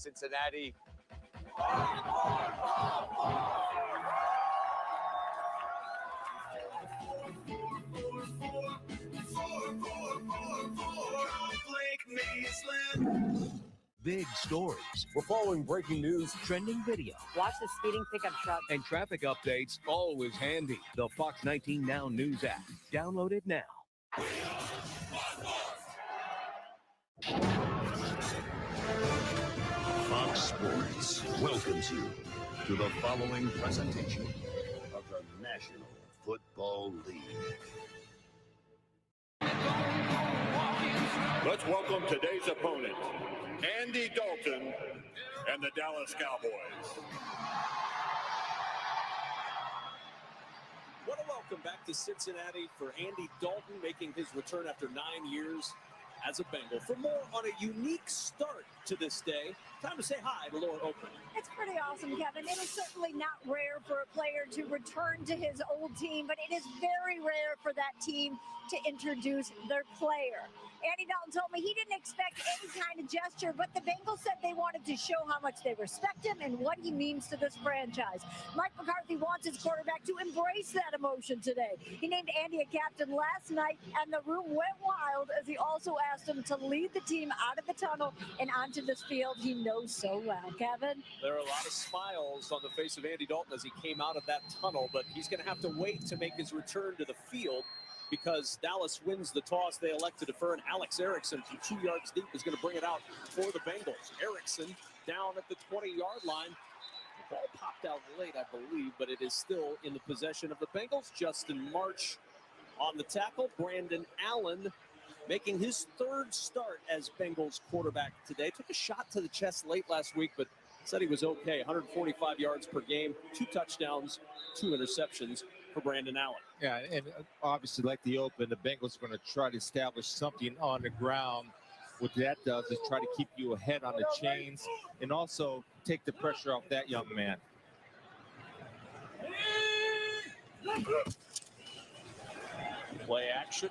Cincinnati. Big stories. We're following breaking news, trending video. Watch the speeding pickup truck. And traffic updates, always handy. The Fox 19 Now News app. Download it now. Fox Sports welcomes you to the following presentation of the National Football League. Let's welcome today's opponent, Andy Dalton and the Dallas Cowboys. What a welcome back to Cincinnati for Andy Dalton, making his return after 9 years as a Bengal. For more on a unique start to this day, time to say hi to Laura Oakland. It's pretty awesome, Kevin. It is certainly not rare for a player to return to his old team, but it is very rare for that team to introduce their player. Andy Dalton told me he didn't expect any kind of gesture, but the Bengals said they wanted to show how much they respect him and what he means to this franchise. Mike McCarthy wants his quarterback to embrace that emotion today. He named Andy a captain last night, and the room went wild as he also asked him to lead the team out of the tunnel and onto this field he knows so well. Kevin? There are a lot of smiles on the face of Andy Dalton as he came out of that tunnel, but he's going to have to wait to make his return to the field, because Dallas wins the toss. They elect to defer, and Alex Erickson from 2 yards deep is going to bring it out for the Bengals. Erickson down at the 20-yard line. The ball popped out late, I believe, but it is still in the possession of the Bengals. Justin March on the tackle. Brandon Allen making his third start as Bengals quarterback today. Took a shot to the chest late last week, but said he was okay. 145 yards per game, 2 touchdowns, 2 interceptions for Brandon Allen. Yeah, and obviously, like the open, the Bengals are going to try to establish something on the ground. What that does is try to keep you ahead on the chains and also take the pressure off that young man. Play action.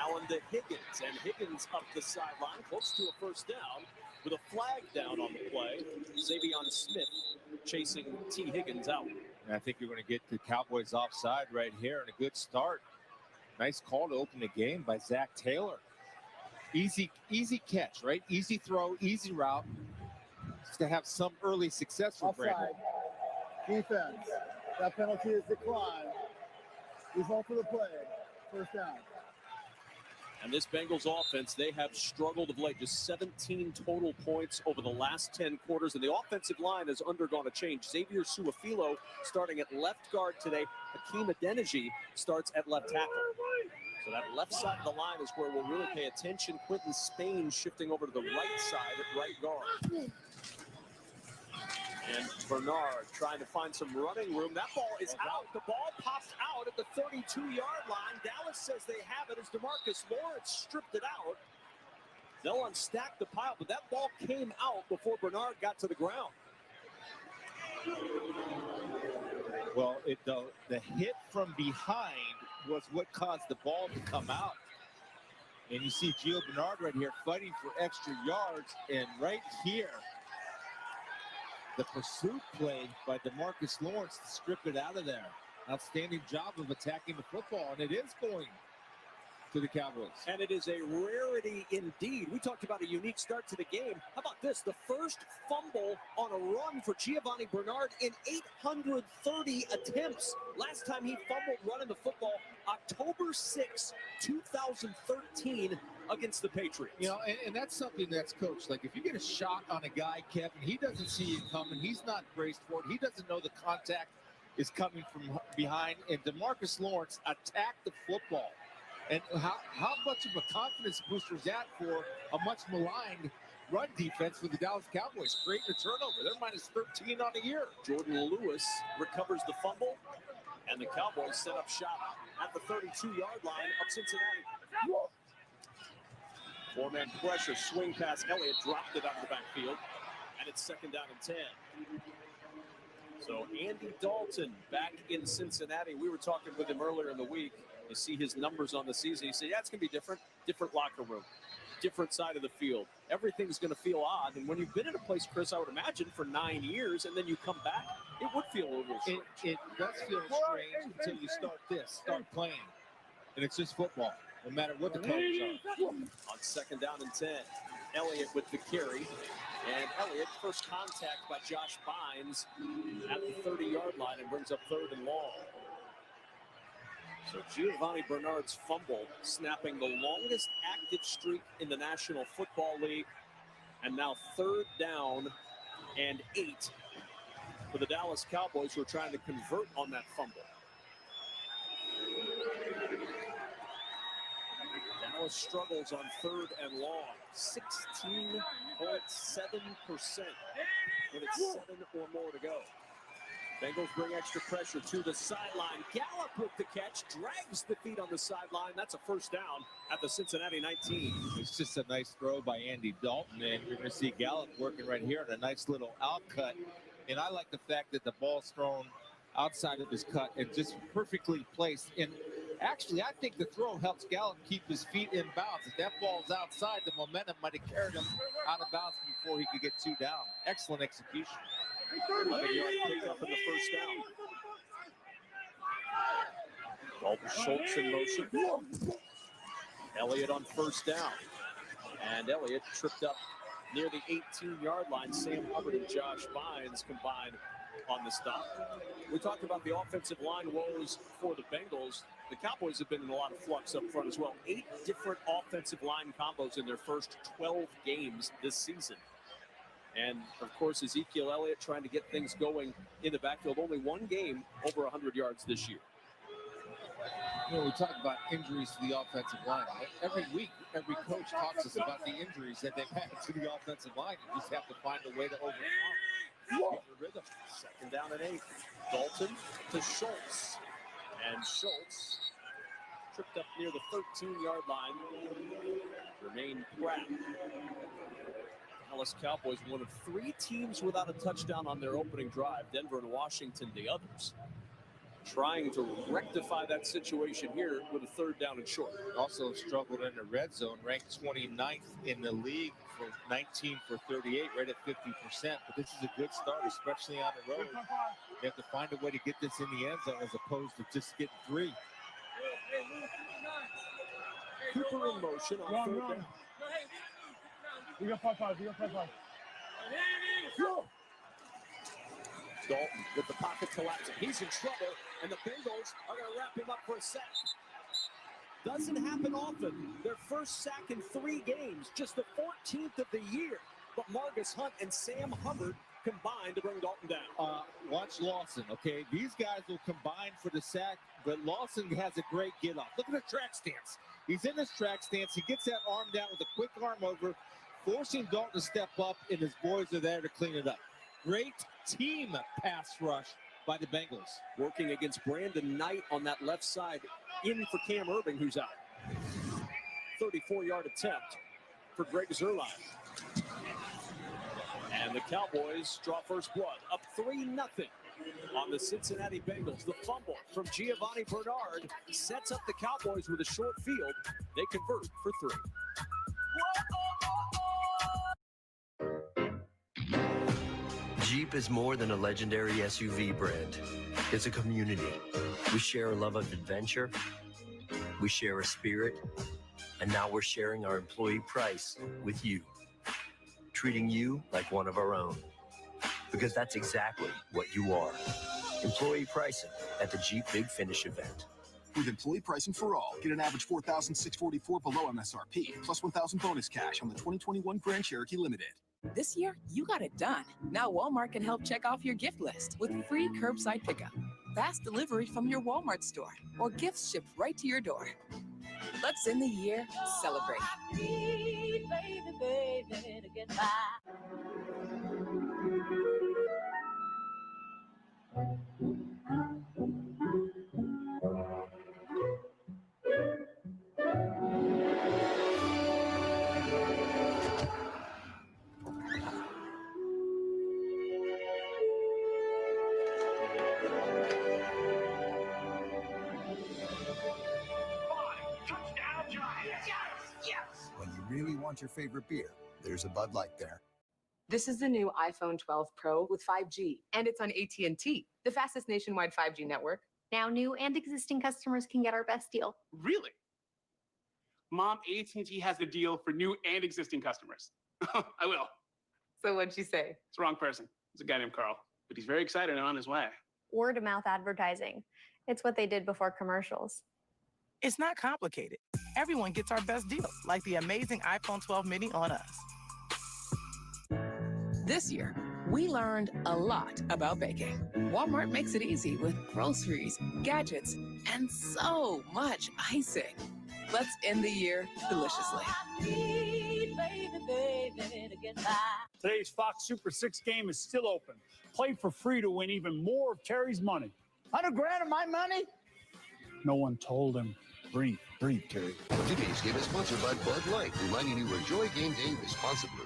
Allen to Higgins, and Higgins up the sideline, close to a first down, with a flag down on the play. Xavion Smith chasing T. Higgins out. And I think you're going to get the Cowboys offside right here, and a good start. Nice call to open the game by Zach Taylor. Easy catch, right? Easy throw, easy route. Just to have some early success for Brandon. Defense. That penalty is declined. Result for the play. First down. And this Bengals offense, they have struggled of late. Just 17 total points over the last 10 quarters. And the offensive line has undergone a change. Xavier Su'a-Filo starting at left guard today. Hakeem Adeniji starts at left tackle. So that left side of the line is where we'll really pay attention. Quentin Spain shifting over to the right side at right guard. And Bernard trying to find some running room. That ball is out. The ball popped out at the 32-yard line. Dallas says they have it as DeMarcus Lawrence stripped it out. They'll unstack the pile, but that ball came out before Bernard got to the ground. Well, the hit from behind was what caused the ball to come out. And you see Gio Bernard right here fighting for extra yards. And right here, the pursuit play by DeMarcus Lawrence to strip it out of there. Outstanding job of attacking the football, and it is going to the Cowboys. And it is a rarity indeed. We talked about a unique start to the game. How about this? The first fumble on a run for Giovanni Bernard in 830 attempts. Last time he fumbled running the football, October 6, 2013 against the Patriots. You know, and that's something that's coached. Like, if you get a shot on a guy, Kevin, he doesn't see it coming. He's not braced for it. He doesn't know the contact is coming from behind. And DeMarcus Lawrence attacked the football. And how much of a confidence booster is that for a much maligned run defense for the Dallas Cowboys? Creating a turnover. They're minus 13 on the year. Jordan Lewis recovers the fumble, and the Cowboys set up shop at the 32-yard line of Cincinnati. Four-man pressure, swing pass. Elliott dropped it out of the backfield, and it's second down and 10. So Andy Dalton back in Cincinnati. We were talking with him earlier in the week. You see his numbers on the season. He said, yeah, it's going to be different locker room. different side of the field. Everything's going to feel odd. And when you've been in a place, Chris, I would imagine for 9 years, and then you come back, it would feel a little strange. It does feel strange until you start playing. And it's just football, no matter what the colors are. On 2nd down and 10, Elliott with the carry. And Elliott, first contact by Josh Bynes at the 30-yard line and brings up 3rd and long. So Giovanni Bernard's fumble, snapping the longest active streak in the National Football League. And now 3rd down and 8 for the Dallas Cowboys, who are trying to convert on that fumble. Dallas struggles on 3rd and long, 16.7% when it's 7 or more to go. Bengals bring extra pressure to the sideline. Gallup with the catch, drags the feet on the sideline. That's a 1st down at the Cincinnati 19. It's just a nice throw by Andy Dalton, and you're going to see Gallup working right here on a nice little out cut. And I like the fact that the ball's thrown outside of his cut and just perfectly placed. And actually, I think the throw helps Gallup keep his feet in bounds. If that ball's outside, the momentum might have carried him out of bounds before he could get 2 down. Excellent execution. 11-yard pickup in the 1st down. Dalton Schultz in motion. Elliott on 1st down. And Elliott tripped up near the 18-yard line. Sam Hubbard and Josh Bynes combined on the stop. We talked about the offensive line woes for the Bengals. The Cowboys have been in a lot of flux up front as well. 8 different offensive line combos in their first 12 games this season. And, of course, Ezekiel Elliott trying to get things going in the backfield. Only 1 game over 100 yards this year. You know, we talk about injuries to the offensive line. Every week, every coach talks to us about the injuries that they've had to the offensive line. You just have to find a way to overcome. Get the rhythm. 2nd down and 8. Dalton to Schultz. And Schultz tripped up near the 13-yard line. Jermaine Pratt. Dallas Cowboys, one of 3 teams without a touchdown on their opening drive. Denver and Washington, the others. Trying to rectify that situation here with a 3rd down and short. Also struggled in the red zone, ranked 29th in the league for 19 for 38, right at 50%. But this is a good start, especially on the road. They have to find a way to get this in the end zone as opposed to just getting 3. Cooper in motion on 3rd down. We got 5-5. We got 5-5. Dalton with the pocket collapsing. He's in trouble, and the Bengals are going to wrap him up for a sack. Doesn't happen often. Their first sack in 3 games, just the 14th of the year. But Margus Hunt and Sam Hubbard combined to bring Dalton down. Watch Lawson, okay? These guys will combine for the sack, but Lawson has a great get off. Look at the track stance. He's in his track stance. He gets that arm down with a quick arm over, forcing Dalton to step up, and his boys are there to clean it up. Great team pass rush by the Bengals. Working against Brandon Knight on that left side, in for Cam Irving, who's out. 34-yard attempt for Greg Zuerlein. And the Cowboys draw first blood, up 3-0 on the Cincinnati Bengals. The fumble from Giovanni Bernard sets up the Cowboys with a short field. They convert for 3. Jeep is more than a legendary SUV brand. It's a community. We share a love of adventure. We share a spirit. And now we're sharing our employee price with you. Treating you like one of our own. Because that's exactly what you are. Employee pricing at the Jeep Big Finish event. With employee pricing for all, get an average $4,644 below MSRP, plus $1,000 bonus cash on the 2021 Grand Cherokee Limited. This year, you got it done. Now Walmart can help check off your gift list with free curbside pickup, fast delivery from your Walmart store, or gifts shipped right to your door. Let's end the year celebrating. Baby, baby, to get by. really want your favorite beer, there's a Bud Light there. This is the new iPhone 12 Pro with 5G, and it's on AT&T, the fastest nationwide 5G network. Now new and existing customers can get our best deal. Really? Mom, AT&T has a deal for new and existing customers. I will. So what'd she say? It's the wrong person. It's a guy named Carl, but he's very excited and on his way. Word of mouth advertising. It's what they did before commercials. It's not complicated. Everyone gets our best deals, like the amazing iPhone 12 mini on us. This year, we learned a lot about baking. Walmart makes it easy with groceries, gadgets, and so much icing. Let's end the year deliciously. Today's Fox Super 6 game is still open. Play for free to win even more of Terry's money. $100 grand of my money? No one told him. Breathe, Terry. Today's game is sponsored by Bud Light, reminding you to enjoy game day responsibly.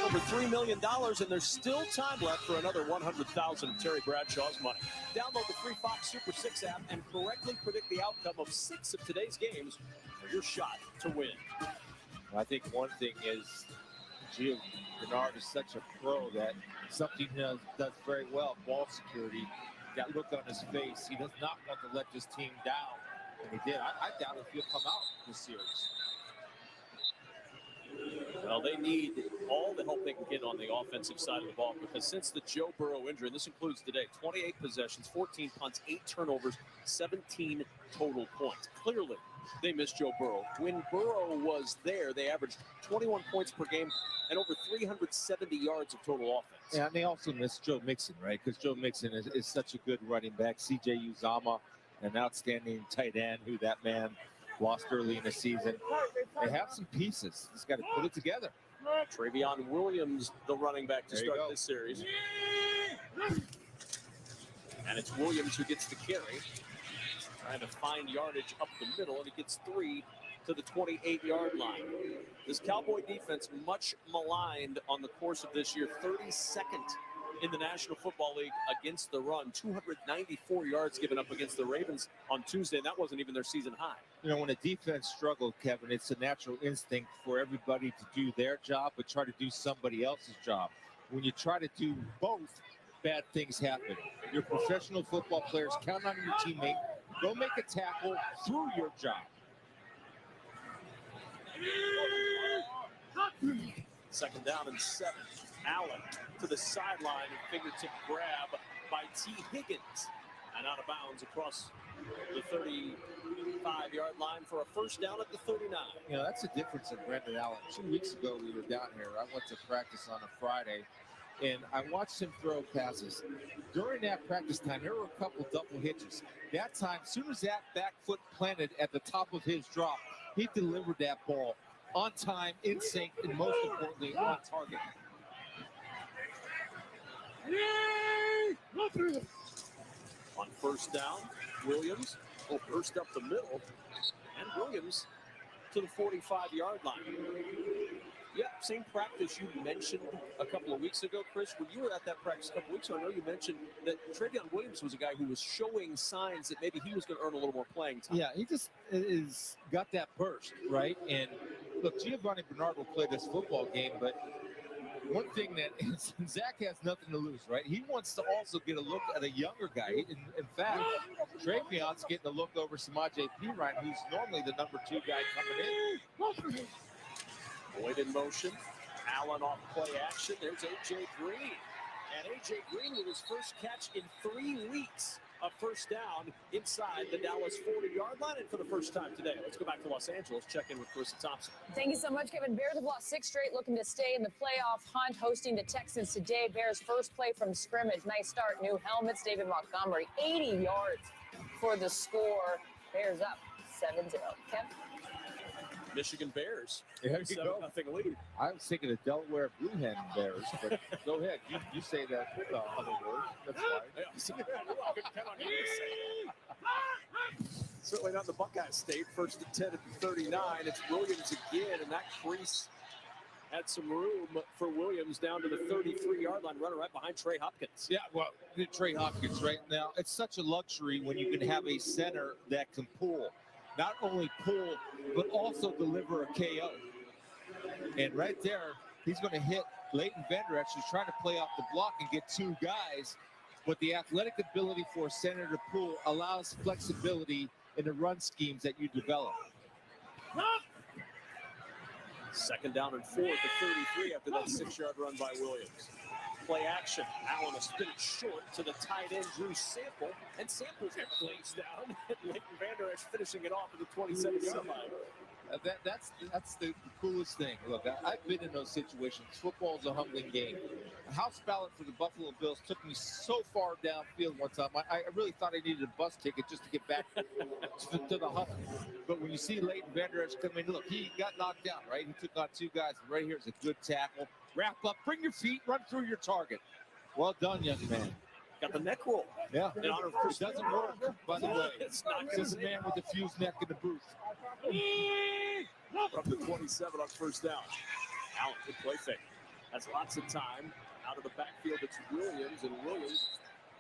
Over $3 million, and there's still time left for another $100,000 of Terry Bradshaw's money. Download the free Fox Super 6 app and correctly predict the outcome of 6 of today's games for your shot to win. I think one thing is Gio Bernard is such a pro that something he does very well, ball security. That look on his face, he does not want to let this team down, and he did. I doubt if he'll come out this series. Well, they need all the help they can get on the offensive side of the ball, because since the Joe Burrow injury, and this includes today, 28 possessions, 14 punts, 8 turnovers, 17 total points. Clearly, they missed Joe Burrow. When Burrow was there, they averaged 21 points per game and over 370 yards of total offense. Yeah, and they also missed Joe Mixon, right? Because Joe Mixon is such a good running back. C.J. Uzama, an outstanding tight end who that man lost early in the season. They have some pieces. Just got to put it together. Travion Williams, the running back to start this series. And it's Williams who gets the carry. Trying to find yardage up the middle, and he gets 3 to the 28-yard line. This Cowboy defense, much maligned on the course of this year, 32nd in the National Football League against the run, 294 yards given up against the Ravens on Tuesday, and that wasn't even their season high. You know, when a defense struggles, Kevin, it's a natural instinct for everybody to do their job, but try to do somebody else's job. When you try to do both, bad things happen. Your professional football players count on your teammate. Go make a tackle through your job. Second down and 7. Allen to the sideline, fingertip grab by T. Higgins. And out of bounds across the 35-yard line for a first down at the 39. You know, that's the difference in Brendan Allen. 2 weeks ago, we were down here. I went to practice on a Friday, and I watched him throw passes. During that practice time, there were a couple double hitches. That time, as soon as that back foot planted at the top of his drop, he delivered that ball on time, in sync, and most importantly, on target. On first down, Williams will burst up the middle, and Williams to the 45-yard line. Yeah, same practice you mentioned a couple of weeks ago, Chris. When you were at that practice a couple of weeks ago, I know you mentioned that Travion Williams was a guy who was showing signs that maybe he was going to earn a little more playing time. Yeah, he just is got that burst, right? And look, Giovanni Bernard will play this football game, but one thing that Zach has nothing to lose, right? He wants to also get a look at a younger guy. In fact, Travion's getting a look over Samaje Perine, who's normally the number 2 guy coming in. Boyd in motion. Allen off play action. There's A.J. Green. And A.J. Green with his first catch in 3 weeks. A first down inside the Dallas 40-yard line. And for the first time today, let's go back to Los Angeles, check in with Carissa Thompson. Thank you so much, Kevin. Bears have lost 6 straight, looking to stay in the playoff hunt, hosting the Texans today. Bears first play from scrimmage. Nice start. New helmets. David Montgomery, 80 yards for the score. Bears up 7-0. Kevin? Michigan Bears. There you go. 7-0 lead. I was thinking of Delaware Blue Hen Bears, but go ahead. You say that other word. That's fine. Certainly not the Buckeye State. First and 10 at the 39. It's Williams again, and that crease had some room for Williams down to the 33-yard line, running right behind Trey Hopkins. Yeah, well, Trey Hopkins right now. It's such a luxury when you can have a center that can pull. not only pull, but also deliver a KO. And right there, he's going to hit Leighton Vander Esch, who's trying to play off the block and get two guys. But the athletic ability for a center to pull allows flexibility in the run schemes that you develop. Second down and 4 at the 33 after that 6-yard run by Williams. Play action. Allen is spin it short to the tight end, Drew Sample. And Sample's got plays down. Leighton Vander Esch finishing it off at the 27-yard line. That's the coolest thing. Look, I've been in those situations. Football's a humbling game. A house ballot for the Buffalo Bills took me so far downfield one time. I really thought I needed a bus ticket just to get back to the huddle. But when you see Leighton Vander Esch come in, look, he got knocked down, right? He took on two guys. Right here is a good tackle. Wrap up, bring your feet, run through your target. Well done, young man. Got the neck roll. Yeah. In honor of Chris. It doesn't work, by the way. It's not It's a man with a fused neck in the booth. From the 27 on first down. Allen, good play fake. That's lots of time. Out of the backfield, it's Williams, and Williams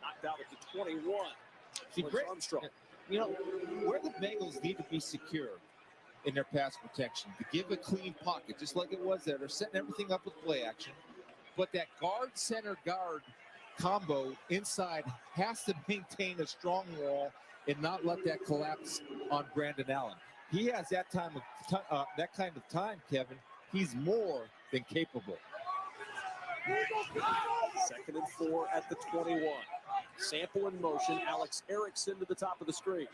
knocked out at the 21. See, great. Armstrong. You know, where the Bengals need to be secure in their pass protection, to give a clean pocket, just like it was there. They're setting everything up with play action. But that guard, center, guard combo inside has to maintain a strong wall and not let that collapse on Brandon Allen. He has that kind of time, Kevin. He's more than capable. Second and 4 at the 21. Sample in motion. Alex Erickson to the top of the screen.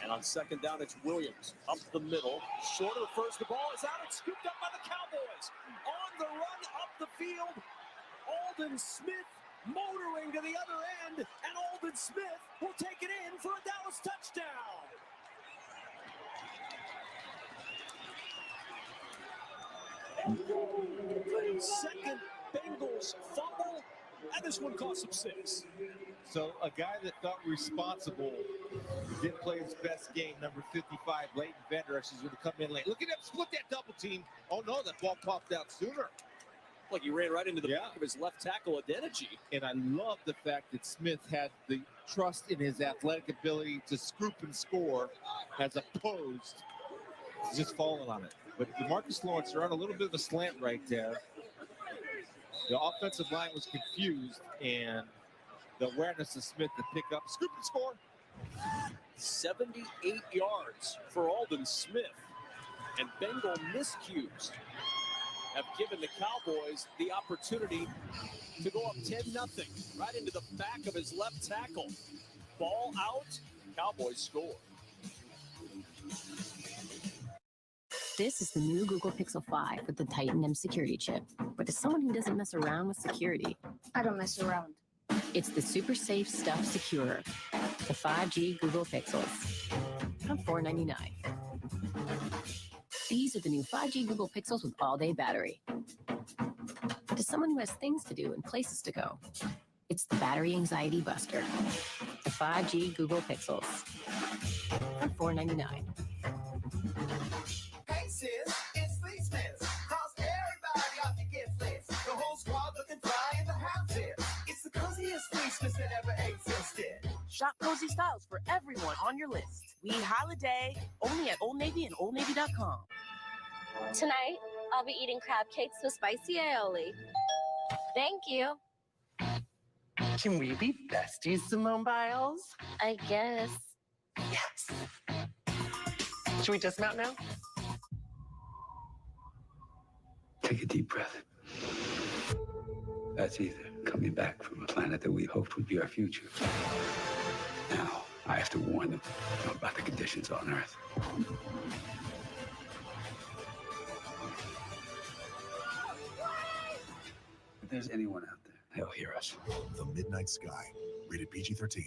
And on second down, it's Williams up the middle. Shorter first. The ball is out. It's scooped up by the Cowboys. On the run up the field. Aldon Smith motoring to the other end. And Aldon Smith will take it in for a Dallas touchdown. Second Bengals fumble, and this one cost him 6. So a guy that thought responsible didn't play his best game, number 55, Leighton Vander Esch, is going to come in late. Look at him split that double team. Oh no, that ball popped out sooner. Like he ran right into the back of his left tackle, Adeniji. And I love the fact that Smith had the trust in his athletic ability to scoop and score as opposed to just falling on it. But DeMarcus Lawrence, they're on a little bit of a slant right there. The offensive line was confused, and the awareness of Smith to pick up, scoop and score. 78 yards for Aldon Smith. And Bengal miscues have given the Cowboys the opportunity to go up 10-0 right into the back of his left tackle. Ball out, Cowboys score. This is the new Google Pixel 5 with the Titan M security chip. But as someone who doesn't mess around with security, I don't mess around. it's the super safe stuff securer. The 5G Google Pixels. From $4.99. These are the new 5G Google Pixels with all-day battery. To someone who has things to do and places to go, it's the battery anxiety buster. The 5G Google Pixels. From $4.99. Hey sis, it's Fleecemas. How's everybody off your gift list? The whole squad looking fly in the house here. It's the coziest Fleecemas that ever existed. Shop cozy styles for everyone on your list. We holiday only at Old Navy and OldNavy.com. Tonight, I'll be eating crab cakes with spicy aioli. Thank you. Can we be besties, Simone Biles? I guess. Yes. Should we dismount now? Take a deep breath. That's either coming back from a planet that we hoped would be our future. Now, I have to warn them about the conditions on Earth. If there's anyone out there, they'll hear us. The Midnight Sky, rated PG-13.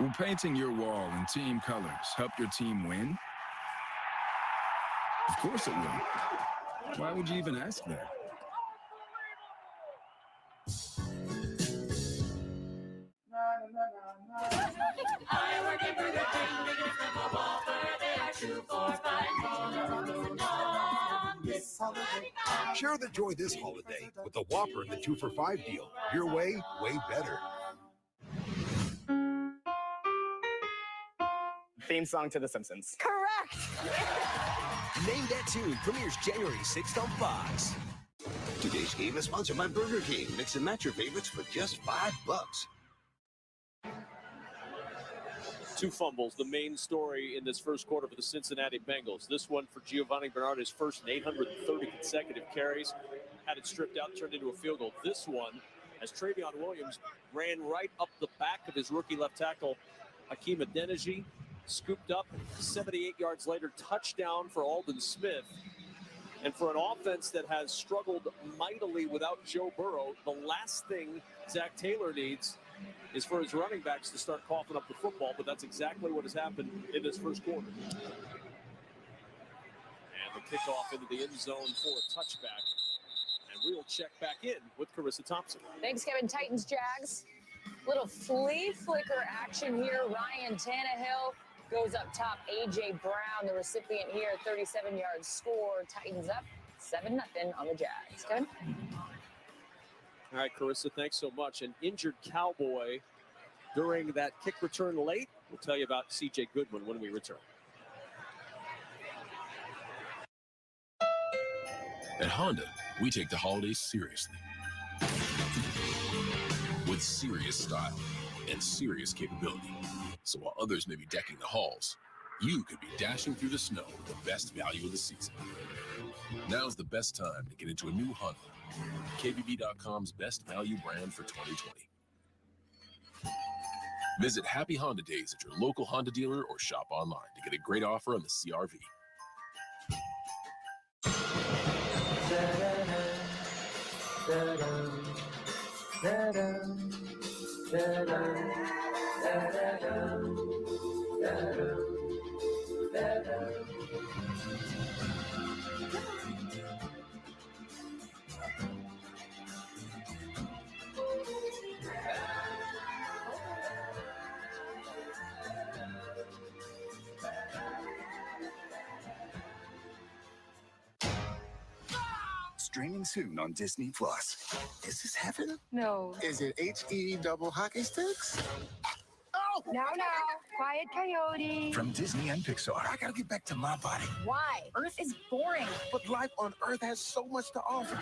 Will painting your wall in team colors help your team win? Of course it will. Why would you even ask that? I work in Burger King, biggest of all, for they are 2, 4, 5 $4 on this holiday. Share the joy this holiday with the Whopper, the 2 for $5 deal. Your way better. Theme song to The Simpsons. Correct. Name That Tune premieres January 6th on Fox. Today's game is sponsored by Burger King. Mix and match your favorites for just $5. 2 fumbles, the main story in this first quarter for the Cincinnati Bengals. This one for Giovanni Bernard, his first in 830 consecutive carries. Had it stripped out, turned into a field goal. This one, as Travion Williams ran right up the back of his rookie left tackle, Hakeem Adeniji, scooped up 78 yards later, touchdown for Aldon Smith. And for an offense that has struggled mightily without Joe Burrow, the last thing Zach Taylor needs is for his running backs to start coughing up the football, but that's exactly what has happened in this first quarter. And the kickoff into the end zone for a touchback. And we'll check back in with Carissa Thompson. Thanks, Kevin. Titans, Jags. Little flea flicker action here. Ryan Tannehill goes up top. A.J. Brown, the recipient here, 37-yard score. Titans up 7-0 on the Jags. Kevin? All right, Carissa, thanks so much. An injured Cowboy during that kick return late. We'll tell you about C.J. Goodwin when we return. At Honda, we take the holidays seriously. With serious style and serious capability. So while others may be decking the halls, you could be dashing through the snow with the best value of the season. Now's the best time to get into a new Honda. KBB.com's best value brand for 2020. Visit Happy Honda Days at your local Honda dealer or shop online to get a great offer on the CR-V. Streaming soon on Disney Plus. Is this heaven? No. Is it HE double hockey sticks? Oh! Now, quiet coyote. From Disney and Pixar. I gotta get back to my body. Why? Earth is boring. But life on Earth has so much to offer.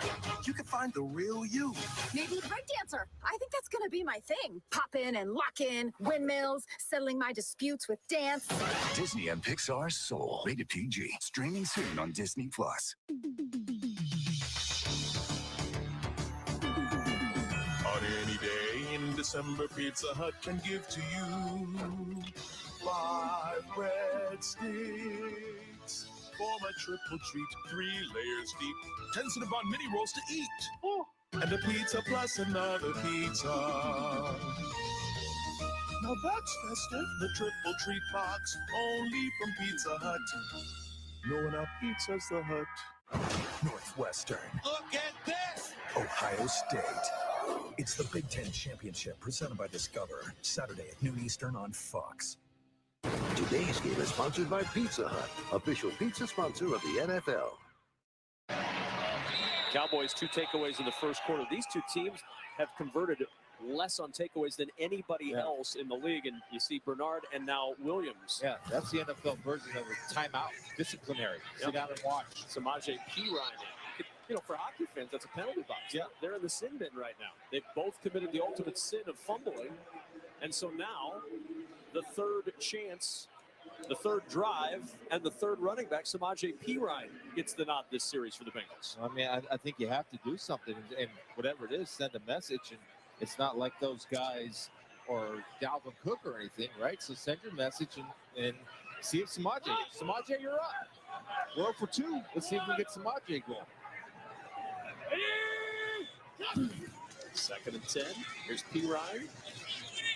You can find the real you. Maybe breakdancer. I think that's gonna be my thing. Pop in and lock in, windmills, settling my disputes with dance. Disney and Pixar Soul. Rated PG. Streaming soon on Disney Plus. On any day in December, Pizza Hut can give to you 5 breadsticks for my triple treat, 3 layers deep, 10 Cinnabon mini rolls to eat, and a pizza plus another pizza. Now that's festive. The triple treat box, only from Pizza Hut. Knowing our pizza's the Hut. Northwestern, Look at this! Ohio State. It's the Big Ten Championship presented by Discover. Saturday at noon Eastern on Fox. Today's game is sponsored by Pizza Hut, official pizza sponsor of the NFL. Cowboys 2 takeaways in the first quarter. These 2 teams have converted less on takeaways than anybody else in the league. And you see Bernard and now Williams. Yeah, that's the NFL version of a timeout, disciplinary. Sit down and watch. Samaje Perine. You know, for hockey fans, that's a penalty box. Yeah. They're in the sin bin right now. They've both committed the ultimate sin of fumbling. And so now the third chance, the third drive, and the third running back, Samaje Perine, gets the nod this series for the Bengals. I mean, I think you have to do something, and whatever it is, send a message. And it's not like those guys or Dalvin Cook or anything, right? So send your message and see if Samaje, you're up. We're up for 2. Let's see if we get Samaje going. 2nd and 10. Here's Perine.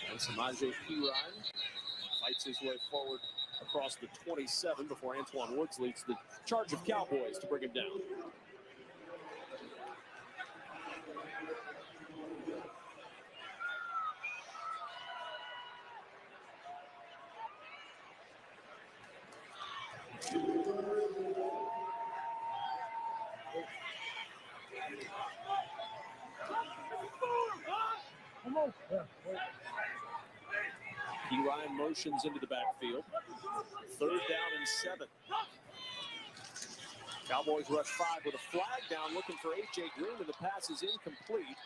And Samaje Perine fights his way forward across the 27 before Antoine Woods leads the charge of Cowboys to bring him down. P. Ryan motions into the backfield. 3rd down and 7. Cowboys rush 5 with a flag down, looking for A.J. Green, and the pass is incomplete.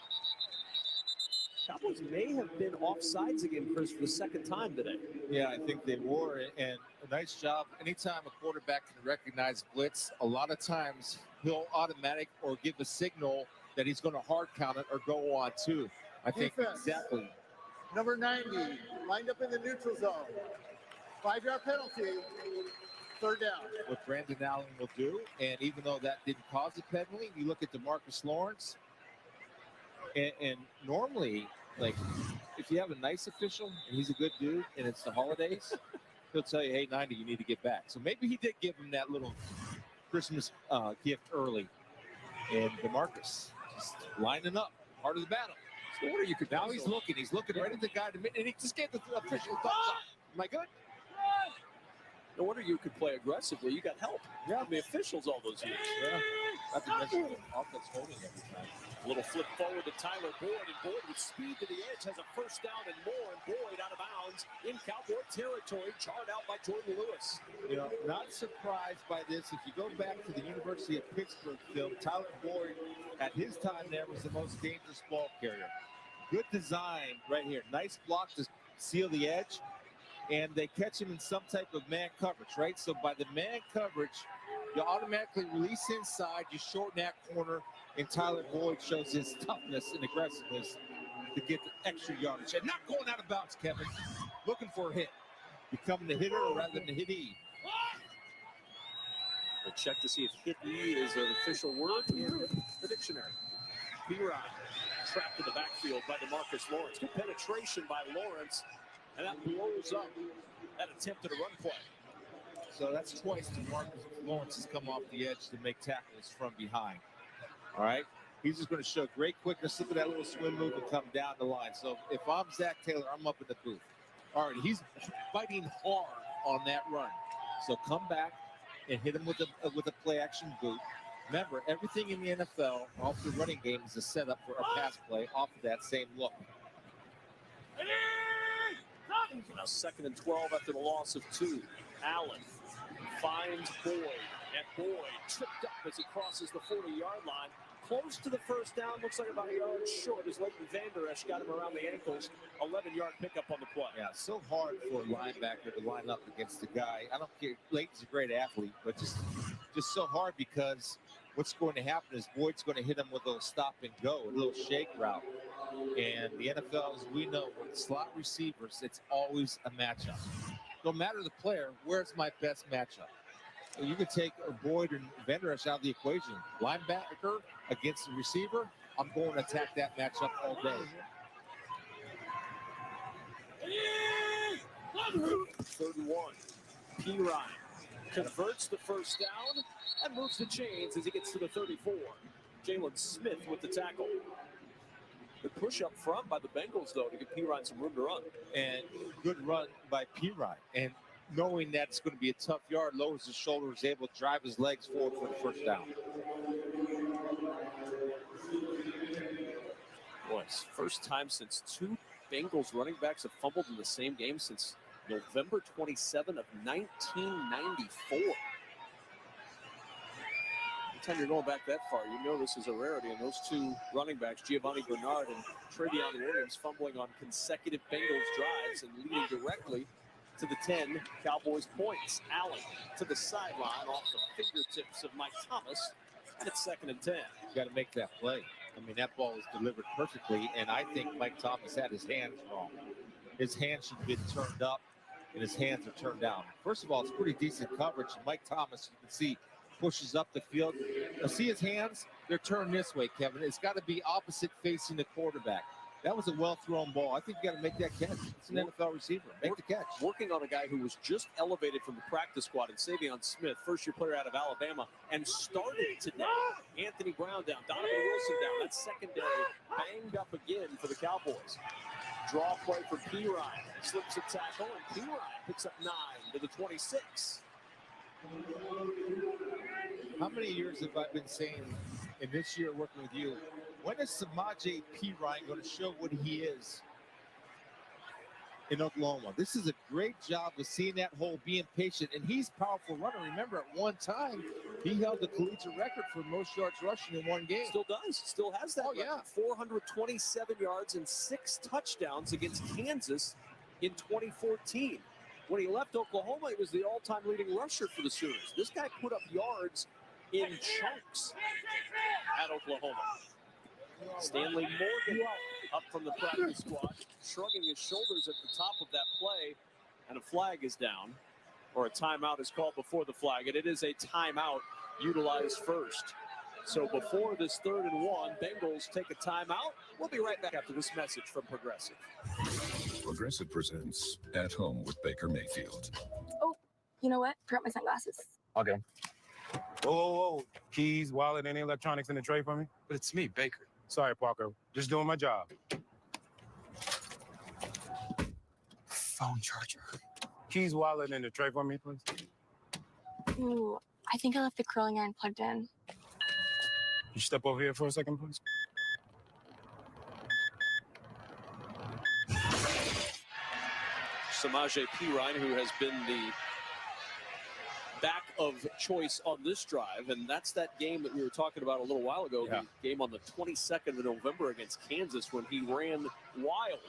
Cowboys may have been offsides again, Chris, for the 2nd time today. Yeah, I think they were, and a nice job. Anytime a quarterback can recognize blitz, a lot of times he'll automatic or give a signal that he's going to hard count it or go on two. I think Defense. exactly. Number 90, lined up in the neutral zone. 5-yard penalty, 3rd down. What Brandon Allen will do, and even though that didn't cause a penalty, you look at DeMarcus Lawrence, and normally, like, if you have a nice official and he's a good dude and it's the holidays, he'll tell you, hey, 90, you need to get back. So maybe he did give him that little Christmas gift early. And DeMarcus just lining up, part of the battle. So what are you could now he's looking right at the guy, and he just gave the official thumbs up. Am I good? No wonder you could play aggressively. You got help. Yeah. From the officials all those years. Yeah. That's a mention offense holding every time. A little flip forward to Tyler Boyd, and Boyd with speed to the edge has a 1st down and more, and Boyd out of bounds in Cowboy territory, jarred out by Jordan Lewis. You know, not surprised by this. If you go back to the University of Pittsburgh film, Tyler Boyd at his time there was the most dangerous ball carrier. Good design right here. Nice block to seal the edge. And they catch him in some type of man coverage, right? So by the man coverage, you automatically release inside, you shorten that corner, and Tyler Boyd shows his toughness and aggressiveness to get the extra yardage. And not going out of bounds, Kevin. Looking for a hit. Becoming the hitter rather than the hittee. We'll check to see if hit-e is an official word in the dictionary. P. Ryan trapped in the backfield by DeMarcus Lawrence. Good penetration by Lawrence. And that blows up that attempt at a run play. So that's twice DeMarcus Lawrence has come off the edge to make tackles from behind. All right? He's just going to show great quickness. Look at that little swim move and come down the line. So if I'm Zach Taylor, I'm up in the booth. All right, he's fighting hard on that run. So come back and hit him with a play-action boot. Remember, everything in the NFL off the running game is a setup for a pass play off of that same look. Now 2nd and 12 after the loss of 2. Allen finds Boyd, and Boyd tripped up as he crosses the 40-yard line. Close to the 1st down, looks like about a yard short as Leighton Vander Esch got him around the ankles. 11-yard pickup on the play. Yeah, so hard for a linebacker to line up against a guy. I don't care, Leighton's a great athlete, but just so hard because what's going to happen is Boyd's going to hit him with a little stop and go, a little shake route. And the NFL, as we know, with slot receivers, it's always a matchup. No matter the player, where's my best matchup? You could take Boyd and Vander Esch out of the equation. Linebacker against the receiver, I'm going to attack that matchup all day. 3rd and 1. P. Ryan converts the 1st down and moves the chains as he gets to the 34. Jalen Smith with the tackle. The push up front by the Bengals, though, to give P. Ryan some room to run. And good run by P. Ryan. And knowing that it's going to be a tough yard, lowers his shoulder, is able to drive his legs forward for the 1st down. Boy, it's first time since 2 Bengals running backs have fumbled in the same game since November 27 of 1994. Anytime you're going back that far, you know this is a rarity. And those 2 running backs, Giovanni Bernard and Travion Williams, fumbling on consecutive Bengals drives and leading directly to the 10 Cowboys points. Allen to the sideline off the fingertips of Mike Thomas, and it's 2nd and 10. You got to make that play. I mean, that ball was delivered perfectly, and I think Mike Thomas had his hands wrong. His hands should have been turned up, and his hands are turned down. First of all, it's pretty decent coverage. Mike Thomas, you can see, pushes up the field. See his hands? They're turned this way, Kevin. It's got to be opposite facing the quarterback. That was a well-thrown ball. I think you got to make that catch. It's an NFL receiver. Make the catch. Working on a guy who was just elevated from the practice squad, and Savion Smith, first-year player out of Alabama, and started today. Anthony Brown down, Donovan Wilson down. That's secondary banged up again for the Cowboys. Draw play for P. Ryan. Slips a tackle, and P. Ryan picks up 9 to the 26. How many years have I been saying, in this year working with you, When is Samaje Perine going to show what he is in Oklahoma? This is a great job of seeing that hole, being patient, and he's a powerful runner. Remember, at one time, he held the collegiate record for most yards rushing in one game. Still does. Still has that. Oh, yeah. 427 yards and 6 touchdowns against Kansas in 2014. When he left Oklahoma, he was the all-time leading rusher for the Sooners. This guy put up yards in chunks at Oklahoma. Stanley Morgan up from the practice squad, shrugging his shoulders at the top of that play, and a flag is down, or a timeout is called before the flag, and it is a timeout utilized first. So before this 3rd and 1, Bengals take a timeout. We'll be right back after this message from Progressive. Progressive presents At Home with Baker Mayfield. Oh, you know what? Forgot my sunglasses. Okay. Whoa. Keys, wallet, any electronics in the tray for me? But it's me, Baker. Sorry, Parker. Just doing my job. Phone charger. Keys, wallet, in the tray for me, please. Ooh, I think I left the curling iron plugged in. You step over here for a second, please. Samaje Perine, who has been the back of choice on this drive, and that's that game that we were talking about a little while ago, the game on the 22nd of November against Kansas when he ran wild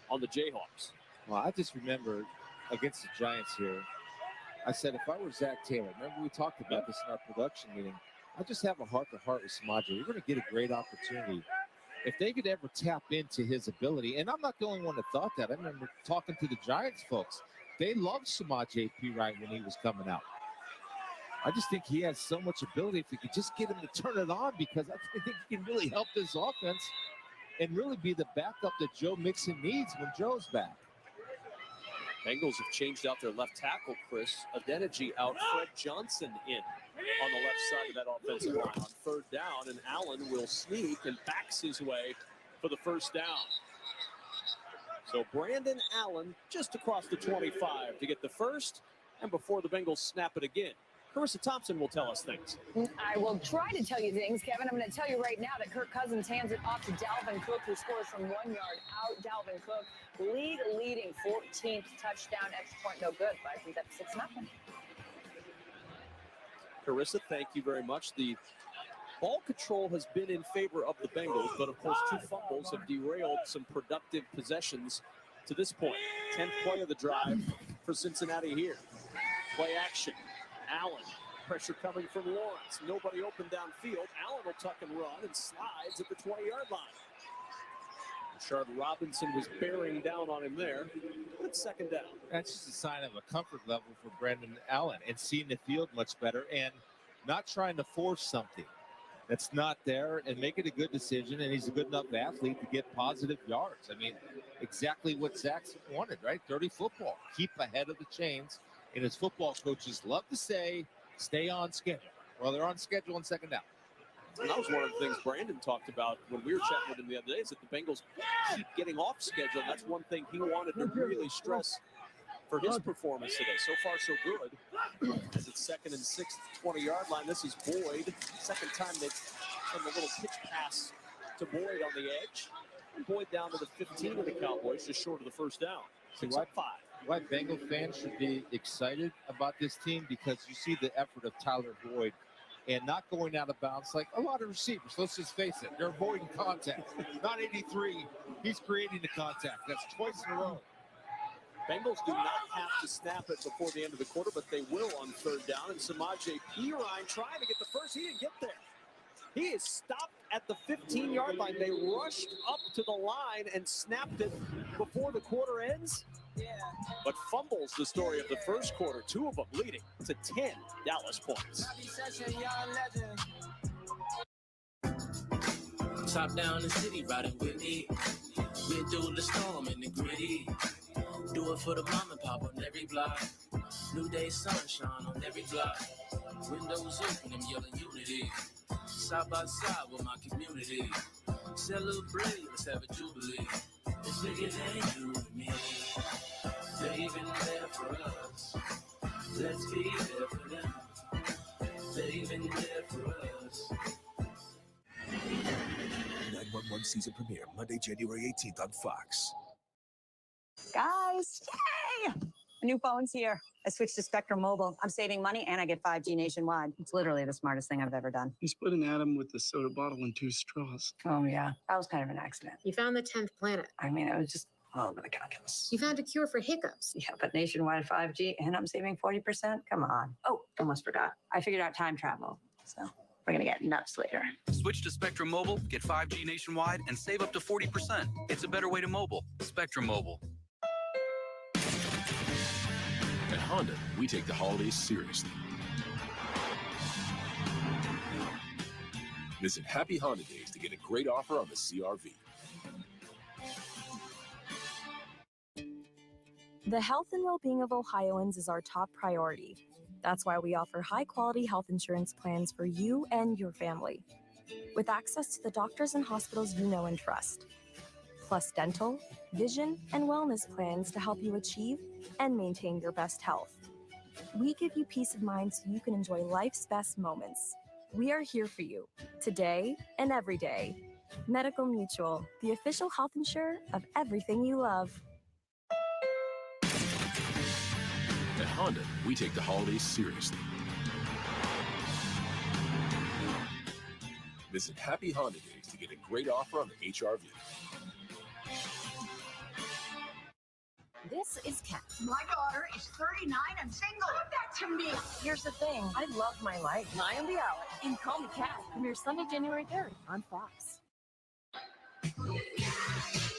on the Jayhawks. Well, I just remember against the Giants here, I said if I were Zach Taylor, remember we talked about this in our production meeting, I just have a heart-to-heart with Samaje. You're going to get a great opportunity. If they could ever tap into his ability, and I'm not the only one that thought that. I remember talking to the Giants folks. They loved Samaje Perine when he was coming out. I just think he has so much ability if we could just get him to turn it on, because I think he can really help this offense and really be the backup that Joe Mixon needs when Joe's back. Bengals have changed out their left tackle, Chris. Adeniji out, Fred Johnson in on the left side of that offensive line on 3rd down, and Allen will sneak and backs his way for the 1st down. So Brandon Allen just across the 25 to get the first, and before the Bengals snap it again. Carissa Thompson will tell us things. I will try to tell you things, Kevin. I'm going to tell you right now that Kirk Cousins hands it off to Dalvin Cook, who scores from 1 yard out. Dalvin Cook, leading 14th touchdown, extra point, no good. Vikings up 6-0. Carissa, thank you very much. The ball control has been in favor of the Bengals, but of course 2 fumbles have derailed some productive possessions to this point. 10th play of the drive for Cincinnati here. Play action. Allen, pressure coming from Lawrence. Nobody open downfield. Allen will tuck and run and slides at the 20-yard line. Rashard Robinson was bearing down on him there. Good 2nd down. That's just a sign of a comfort level for Brandon Allen and seeing the field much better and not trying to force something that's not there and make it a good decision. And he's a good enough athlete to get positive yards. I mean, exactly what Zach's wanted, right? Dirty football. Keep ahead of the chains. And as football coaches love to say, stay on schedule. Well, they're on schedule on 2nd down. And that was one of the things Brandon talked about when we were chatting with him the other day, is that the Bengals keep getting off schedule. And that's one thing he wanted to really stress for his performance today. So far, so good. As it's 2nd and 6 at the 20-yard line. This is Boyd. 2nd time they've done a little pitch pass to Boyd on the edge. And Boyd down to the 15 of the Cowboys, just short of the 1st down. 6-5. Why Bengal fans should be excited about this team, because you see the effort of Tyler Boyd and not going out of bounds like a lot of receivers. Let's just face it, they're avoiding contact. Not 83, he's creating the contact. That's twice in a row. Bengals do not have to snap it before the end of the quarter, but they will on 3rd down. And Samaje Perine trying to get the first. He didn't get there. He is stopped at the 15-yard line. They rushed up to the line and snapped it before the quarter ends. But fumbles the story of the first quarter, 2 of them leading to 10 Dallas points. Top down the city, riding with me. Been through the storm and the gritty. Do it for the mom and pop on every block. New day sunshine on every block. Windows open and yelling unity. Side by side with my community. Celebrate, let's have a jubilee. It's bigger than you and me. They're even there for us. Let's be there for them. They're even there for us. Fun season premiere Monday, January 18th on Fox. Guys, yay! A new phone's here. I switched to Spectrum Mobile. I'm saving money and I get 5G nationwide. It's literally the smartest thing I've ever done. You split an atom with the soda bottle and 2 straws. Oh, yeah. That was kind of an accident. You found the 10th planet. I mean, it was just all over the calculus. You found a cure for hiccups. Yeah, but nationwide 5G and I'm saving 40%? Come on. Oh, almost forgot. I figured out time travel. So we're going to get nuts later. Switch to Spectrum Mobile, get 5G nationwide, and save up to 40%. It's a better way to mobile. Spectrum Mobile. At Honda, we take the holidays seriously. Visit Happy Honda Days to get a great offer on the CR-V. The health and well-being of Ohioans is our top priority. That's why we offer high-quality health insurance plans for you and your family, with access to the doctors and hospitals you know and trust, plus dental, vision, and wellness plans to help you achieve and maintain your best health. We give you peace of mind so you can enjoy life's best moments. We are here for you, today and every day. Medical Mutual, the official health insurer of everything you love. At Honda, we take the holidays seriously. Visit Happy Honda Days to get a great offer on the HR-V. This is Kat. My daughter is 39 and single. Give that to me. Here's the thing. I love my life. I am the Alex. And Call Me Kat premieres Sunday, January 3rd on Fox.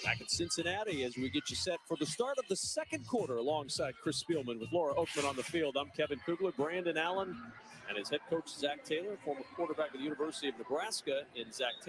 Back in Cincinnati as we get you set for the start of the second quarter alongside Chris Spielman with Laura Oakman on the field. I'm Kevin Kugler, Brandon Allen, and his head coach, Zach Taylor, former quarterback of the University of Nebraska in Zach Taylor.